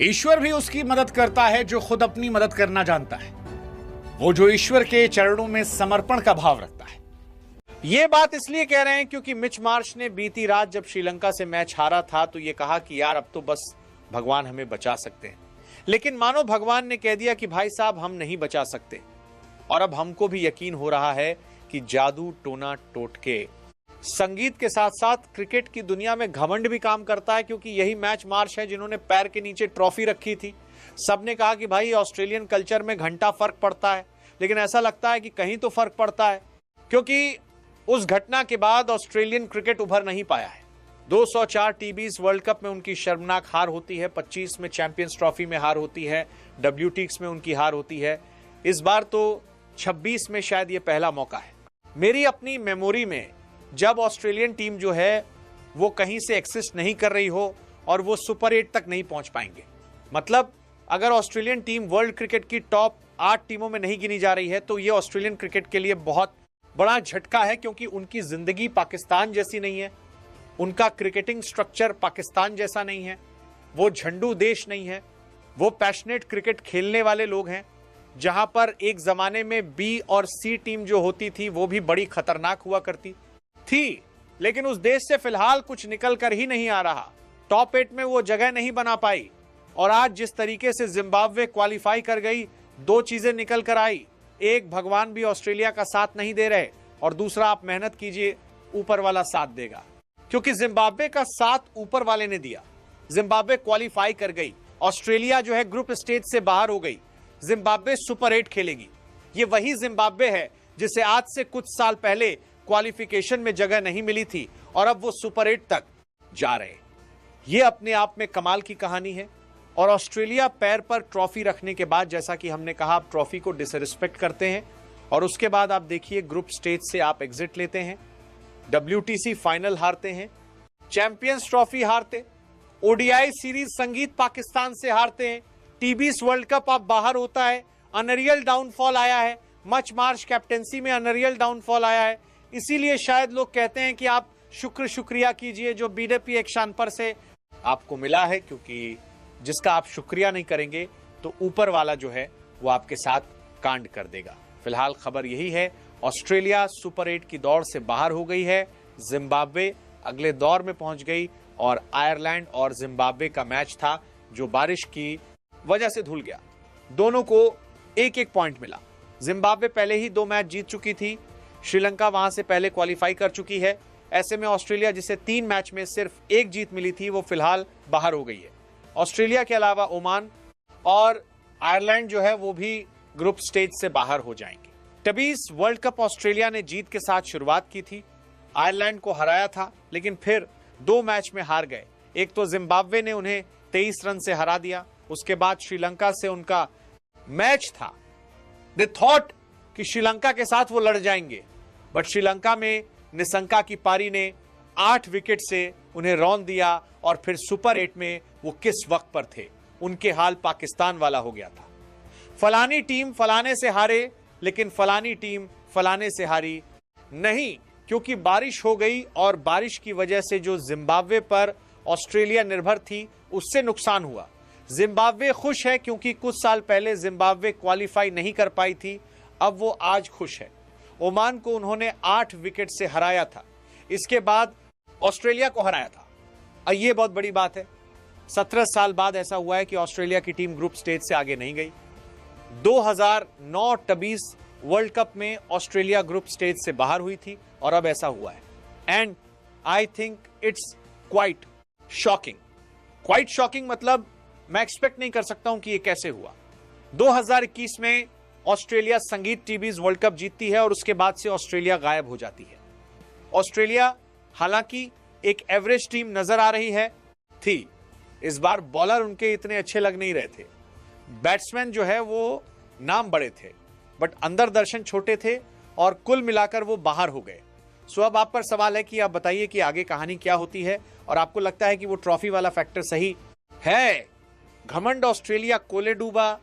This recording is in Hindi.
ईश्वर भी उसकी मदद करता है जो खुद अपनी मदद करना जानता है, वो जो ईश्वर के चरणों में समर्पण का भाव रखता है। ये बात इसलिए कह रहे हैं क्योंकि मिच मार्श ने बीती रात जब श्रीलंका से मैच हारा था तो ये कहा कि यार अब तो बस भगवान हमें बचा सकते हैं, लेकिन मानो भगवान ने कह दिया कि भाई साहब हम नहीं बचा सकते। और अब हमको भी यकीन हो रहा है कि जादू टोना टोटके संगीत के साथ साथ क्रिकेट की दुनिया में घमंड भी काम करता है, क्योंकि यही मैच मार्श है जिन्होंने पैर के नीचे ट्रॉफी रखी थी। सबने कहा कि भाई ऑस्ट्रेलियन कल्चर में घंटा फर्क पड़ता है, लेकिन ऐसा लगता है कि कहीं तो फर्क पड़ता है, क्योंकि उस घटना के बाद ऑस्ट्रेलियन क्रिकेट उभर नहीं पाया है। 204 टीबीज वर्ल्ड कप में उनकी शर्मनाक हार होती है, 25 में चैंपियंस ट्रॉफी में हार होती है, WTX में उनकी हार होती है। इस बार तो 26 में शायद ये पहला मौका है। मेरी अपनी मेमोरी में जब ऑस्ट्रेलियन टीम जो है वो कहीं से एक्सिस्ट नहीं कर रही हो और वो सुपर 8 तक नहीं पहुंच पाएंगे, मतलब अगर ऑस्ट्रेलियन टीम वर्ल्ड क्रिकेट की टॉप 8 टीमों में नहीं गिनी जा रही है तो ये ऑस्ट्रेलियन क्रिकेट के लिए बहुत बड़ा झटका है, क्योंकि उनकी जिंदगी पाकिस्तान जैसी नहीं है, उनका क्रिकेटिंग स्ट्रक्चर पाकिस्तान जैसा नहीं है, वो झंडू देश नहीं है, वो पैशनेट क्रिकेट खेलने वाले लोग हैं। जहां पर एक जमाने में B और C टीम जो होती थी वो भी बड़ी खतरनाक हुआ करती थी, लेकिन उस देश से फिलहाल कुछ निकल कर ही नहीं आ रहा। टॉप 8 में वो जगह नहीं बना पाई। और आज जिस तरीके से जिम्बाब्वे क्वालिफाई कर गई, दो चीजें निकल कर आई, एक भगवान भी ऑस्ट्रेलिया का साथ नहीं दे रहे, और दूसरा आप मेहनत कीजिए ऊपर वाला साथ देगा, क्योंकि जिम्बाब्वे का साथ ऊपर वाले ने दिया। जिम्बाब्वे क्वालिफाई कर गई, ऑस्ट्रेलिया जो है ग्रुप स्टेज से बाहर हो गई, जिम्बाब्वे सुपर 8 खेलेगी। ये वही जिम्बाब्वे है जिसे आज से कुछ साल पहले क्वालिफिकेशन में जगह नहीं मिली थी और अब वो सुपर 8 तक जा रहे। ये अपने आप में कमाल की कहानी है। और ऑस्ट्रेलिया पैर पर ट्रॉफी रखने के बाद, जैसा कि हमने कहा, आप ट्रॉफी को डिसरिस्पेक्ट करते हैं और उसके बाद आप देखिए ग्रुप स्टेज से आप एग्जिट लेते हैं, WTC फाइनल हारते हैं, चैंपियंस ट्रॉफी हारते, ODI सीरीज संगीत पाकिस्तान से हारते हैं, टीबीज वर्ल्ड कप आप बाहर होता है, अनरियल डाउनफॉल आया है, मच मार्श कैप्टेंसी में अनरियल डाउनफॉल आया है। इसीलिए शायद लोग कहते हैं कि आप शुक्रिया कीजिए जो BDP एक शान पर से आपको मिला है, क्योंकि जिसका आप शुक्रिया नहीं करेंगे तो ऊपर वाला जो है वो आपके साथ कांड कर देगा। फिलहाल खबर यही है, ऑस्ट्रेलिया सुपर 8 की दौड़ से बाहर हो गई है, जिम्बाब्वे अगले दौर में पहुंच गई, और आयरलैंड और जिम्बाब्वे का मैच था जो बारिश की वजह से धुल गया। दोनों को एक एक पॉइंट मिला। जिम्बाब्वे पहले ही 2 मैच जीत चुकी थी, श्रीलंका वहां से पहले क्वालिफाई कर चुकी है। ऐसे में ऑस्ट्रेलिया, जिसे 3 मैच में सिर्फ 1 जीत मिली थी, वो फिलहाल बाहर हो गई है। ऑस्ट्रेलिया के अलावा ओमान और आयरलैंड जो है वो भी ग्रुप स्टेज से बाहर हो जाएंगे। टीबीज वर्ल्ड कप ऑस्ट्रेलिया ने जीत के साथ शुरुआत की थी, आयरलैंड को हराया था, लेकिन फिर 2 मैच में हार गए। एक तो जिम्बाब्वे ने उन्हें 23 रन से हरा दिया, उसके बाद श्रीलंका से उनका मैच था। दे थॉट कि श्रीलंका के साथ वो लड़ जाएंगे, बट श्रीलंका में निशंका की पारी ने 8 विकेट से उन्हें रौंद दिया, और फिर सुपर 8 में वो किस वक्त पर थे, उनके हाल पाकिस्तान वाला हो गया था। फलानी टीम फलाने से हारे, लेकिन फलानी टीम फलाने से हारी नहीं, क्योंकि बारिश हो गई, और बारिश की वजह से जो जिम्बाब्वे पर ऑस्ट्रेलिया निर्भर थी उससे नुकसान हुआ। जिम्बाब्वे खुश है क्योंकि कुछ साल पहले जिम्बाब्वे क्वालिफाई नहीं कर पाई थी, अब वो आज खुश है। ओमान को उन्होंने 8 विकेट से हराया था, इसके बाद ऑस्ट्रेलिया को हराया था। और ये बहुत बड़ी बात है, 17 साल बाद ऐसा हुआ है कि ऑस्ट्रेलिया की टीम ग्रुप स्टेज से आगे नहीं गई। 2009 टीबीज वर्ल्ड कप में ऑस्ट्रेलिया ग्रुप स्टेज से बाहर हुई थी, और अब ऐसा हुआ है। And I think it's quite shocking, मतलब मैं एक्सपेक्ट नहीं कर सकता हूं कि ये कैसे हुआ। 2021 में ऑस्ट्रेलिया संगीत टीबीज वर्ल्ड कप जीतती है, और उसके बाद से ऑस्ट्रेलिया गायब हो जाती है। ऑस्ट्रेलिया हालांकि एक एवरेज टीम नजर आ रही है थी, इस बार बॉलर उनके इतने अच्छे लग नहीं रहे थे, बैट्समैन जो है वो नाम बड़े थे, बट अंदर दर्शन छोटे थे, और कुल मिलाकर वो बाहर हो गए। सो अब आप पर सवाल है कि आप बताइए कि आगे कहानी क्या होती है, और आपको लगता है कि वो ट्रॉफी वाला फैक्टर सही है? घमंड ऑस्ट्रेलिया कोले डूबा,